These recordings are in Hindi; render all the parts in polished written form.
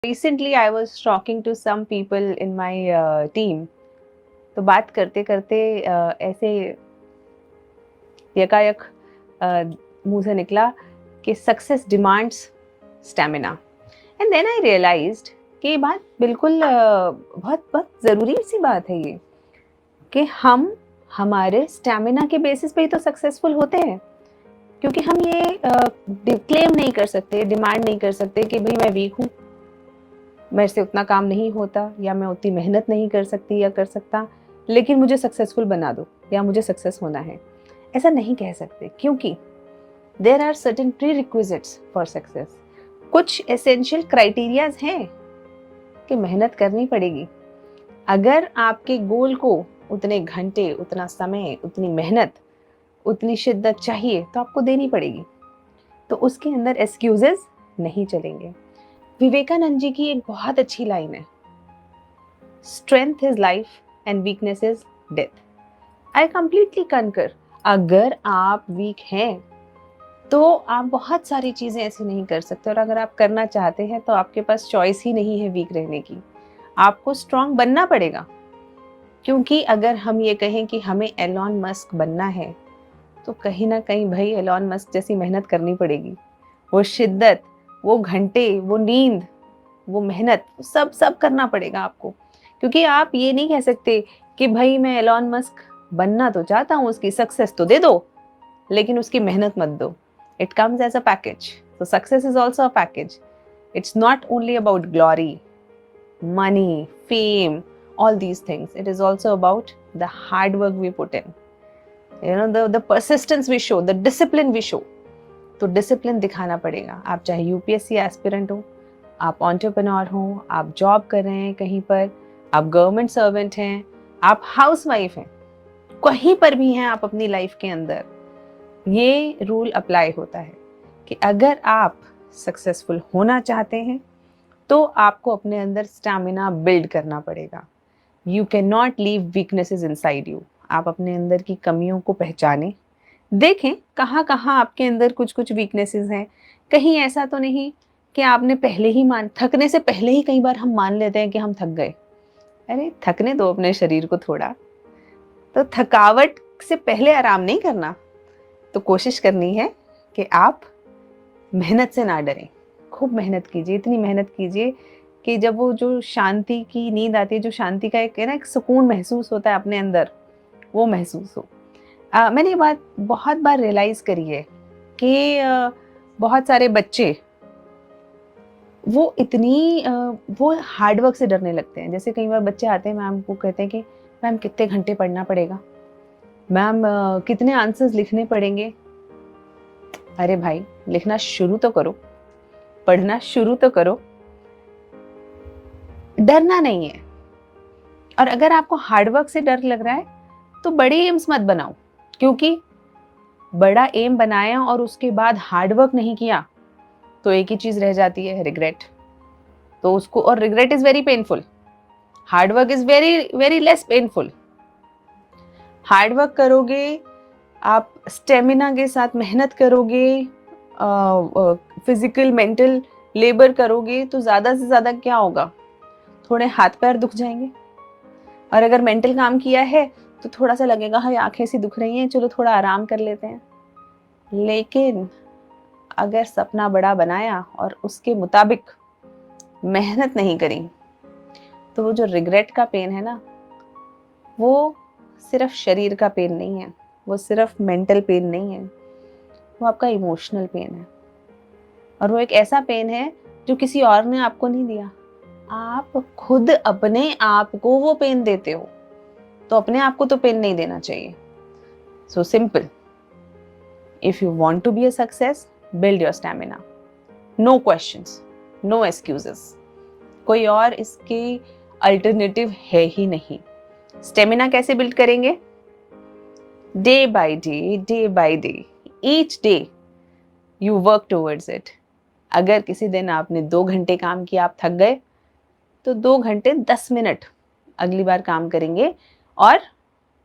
Recently, I was talking to some people in my team. तो बात करते करते ऐसे यकायक मुंह से निकला कि success demands stamina. And then I realised कि ये बात बिल्कुल बहुत बहुत ज़रूरी सी बात है ये, कि हम हमारे स्टैमिना के बेसिस पे ही तो सक्सेसफुल होते हैं। क्योंकि हम ये क्लेम नहीं कर सकते, डिमांड नहीं कर सकते कि भाई मैं वीक हूँ, मेरे से उतना काम नहीं होता, या मैं उतनी मेहनत नहीं कर सकती या कर सकता, लेकिन मुझे सक्सेसफुल बना दो या मुझे सक्सेस होना है। ऐसा नहीं कह सकते, क्योंकि there are certain prerequisites for success. कुछ एसेंशियल क्राइटेरियाज हैं कि मेहनत करनी पड़ेगी। अगर आपके गोल को उतने घंटे, उतना समय, उतनी मेहनत, उतनी शिद्दत चाहिए तो आपको देनी पड़ेगी। तो उसके अंदर एक्सक्यूजेस नहीं चलेंगे। विवेकानंद जी की एक बहुत अच्छी लाइन है, strength is life and weakness is death. I completely कंकर। अगर आप वीक हैं तो आप बहुत सारी चीजें ऐसी नहीं कर सकते, और अगर आप करना चाहते हैं तो आपके पास चॉइस ही नहीं है वीक रहने की। आपको स्ट्रांग बनना पड़ेगा। क्योंकि अगर हम ये कहें कि हमें एलॉन मस्क बनना है, तो कहीं ना कहीं भाई एलॉन मस्क जैसी मेहनत करनी पड़ेगी। वो शिद्दत, वो घंटे, वो नींद, वो मेहनत, सब सब करना पड़ेगा आपको। क्योंकि आप ये नहीं कह सकते कि भाई मैं एलॉन मस्क बनना तो चाहता हूँ, उसकी सक्सेस तो दे दो, लेकिन उसकी मेहनत मत दो। It comes as a package. so success is also a package. It's not only about glory, money, fame, all these things. It is also about the hard work we put in, the persistence we show, the discipline we show. तो डिसिप्लिन दिखाना पड़ेगा। आप चाहे यूपीएससी एस्पिरेंट हो, आप एंटरप्रेन्योर हो, आप जॉब कर रहे हैं कहीं पर, आप गवर्नमेंट सर्वेंट हैं, आप हाउसवाइफ हैं, कहीं पर भी हैं आप अपनी लाइफ के अंदर, ये रूल अप्लाई होता है कि अगर आप सक्सेसफुल होना चाहते हैं तो आपको अपने अंदर स्टैमिना बिल्ड करना पड़ेगा। You can not leave weaknesses inside you. आप अपने अंदर की कमियों को पहचानें, देखें कहाँ कहाँ आपके अंदर कुछ कुछ वीकनेसेस हैं। कहीं ऐसा तो नहीं कि आपने पहले ही थकने से पहले ही कई बार हम मान लेते हैं कि हम थक गए। अरे थकने दो अपने शरीर को थोड़ा। तो थकावट से पहले आराम नहीं करना, तो कोशिश करनी है कि आप मेहनत से ना डरें। खूब मेहनत कीजिए, इतनी मेहनत कीजिए कि जब वो जो शांति की नींद आती है, जो शांति का एक सुकून महसूस होता है अपने अंदर, वो महसूस हो। मैंने ये बात बहुत बार रियलाइज़ करी है कि बहुत सारे बच्चे वो हार्डवर्क से डरने लगते हैं। जैसे कई बार बच्चे आते हैं, मैम को कहते हैं कि मैम कितने घंटे पढ़ना पड़ेगा, मैम कितने आंसर्स लिखने पड़ेंगे। अरे भाई, लिखना शुरू तो करो, पढ़ना शुरू तो करो, डरना नहीं है। और अगर आपको हार्डवर्क से डर लग रहा है तो बड़े एम्स मत बनाओ, क्योंकि बड़ा एम बनाया और उसके बाद हार्डवर्क नहीं किया तो एक ही चीज रह जाती है, रिग्रेट। तो उसको, और regret is very painful, hard work is very very less painful. Hard work करोगे, आप स्टेमिना के साथ मेहनत करोगे, फिजिकल मेंटल लेबर करोगे, तो ज़्यादा से ज़्यादा क्या होगा, थोड़े हाथ पैर दुख जाएंगे। और अगर मेंटल काम किया है तो थोड़ा सा लगेगा हाँ आंखें सी दुख रही हैं, चलो थोड़ा आराम कर लेते हैं। लेकिन अगर सपना बड़ा बनाया और उसके मुताबिक मेहनत नहीं करी, तो वो जो रिग्रेट का पेन है ना, वो सिर्फ शरीर का पेन नहीं है, वो सिर्फ मेंटल पेन नहीं है, वो आपका इमोशनल पेन है। और वो एक ऐसा पेन है जो किसी और ने आपको नहीं दिया, आप खुद अपने आप को वो पेन देते हो। तो अपने आप को तो पेन नहीं देना चाहिए। So simple, if you want to be a success, build your stamina. No questions, no excuses. कोई और इसके अल्टरनेटिव है ही नहीं। स्टेमिना कैसे बिल्ड करेंगे? Day by day, each day you work towards it. अगर किसी दिन आपने 2 घंटे काम किया, आप थक गए, तो 2 घंटे 10 मिनट अगली बार काम करेंगे और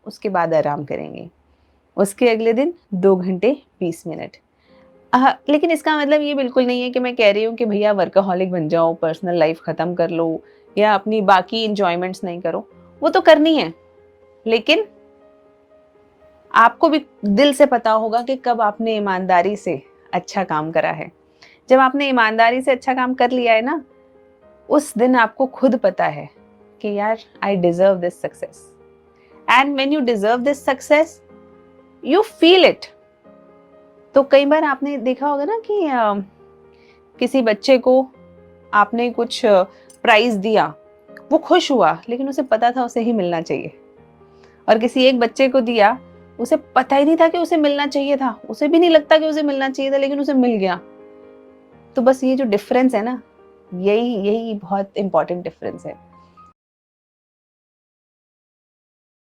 उसके बाद आराम करेंगे। उसके अगले दिन 2 घंटे 20 मिनट। लेकिन इसका मतलब ये बिल्कुल नहीं है कि मैं कह रही हूँ कि भैया वर्कaholic बन जाओ, पर्सनल लाइफ खत्म कर लो या अपनी बाकी एन्जॉयमेंट्स नहीं करो। वो तो करनी है, लेकिन आपको भी दिल से पता होगा कि कब आपने ईमानदारी से अच्छा काम करा है। जब आपने ईमानदारी से अच्छा काम कर लिया है ना, उस दिन आपको खुद पता है कि यार I deserve this success. And when you deserve this success, you feel it. तो कई बार आपने देखा होगा ना कि किसी बच्चे को आपने कुछ प्राइज दिया, वो खुश हुआ, लेकिन उसे पता था उसे ही मिलना चाहिए। और किसी एक बच्चे को दिया, उसे पता ही नहीं था कि उसे मिलना चाहिए था, उसे भी नहीं लगता कि उसे मिलना चाहिए था, लेकिन उसे मिल गया। तो बस ये जो डिफरेंस है ना, यही यही बहुत इंपॉर्टेंट डिफरेंस है।